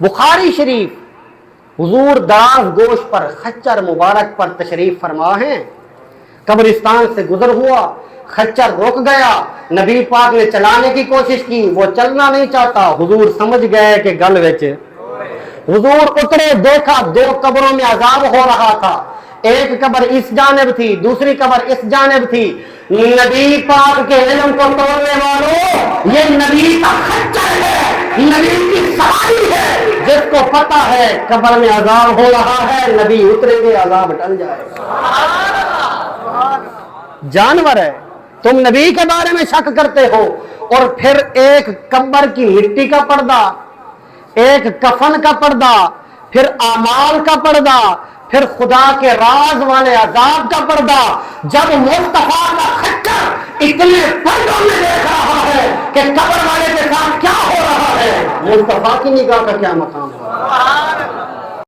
बुखारी शरीफ, हुजूर दराज गोश पर खच्चर मुबारक पर तशरीफ फरमा है, कब्रिस्तान से गुजर हुआ, खच्चर रुक गया, नबी पाक ने चलाने की कोशिश की, वो चलना नहीं चाहता, हुजूर समझ गए कि गल विच। हुजूर उतरे, देखा दो कब्रों में अजाब हो रहा था, एक कब्र इस जानिब थी, दूसरी कब्र इस जानिब थी। नबी पाक के इल्म को तोड़ने वालों, ये नबी का खच्चर है, नबी की सवारी है, जिसको पता है कब्र में अजाब हो रहा है, नबी उतरेंगे, अजाब टल जाएगा। जानवर है, तुम नबी के बारे में शक करते हो, और फिर एक कब्र की मिट्टी का पर्दा, एक कफन का पर्दा, फिर आमाल का पर्दा, फिर खुदा के राज वाले अजाब का पर्दा। जब मुस्तफा का खच्चर इतने पर्दों में देख रहा है कि कब्र वाले के साथ क्या हो रहा है, मुस्तफा की निगाह का क्या मकाम है।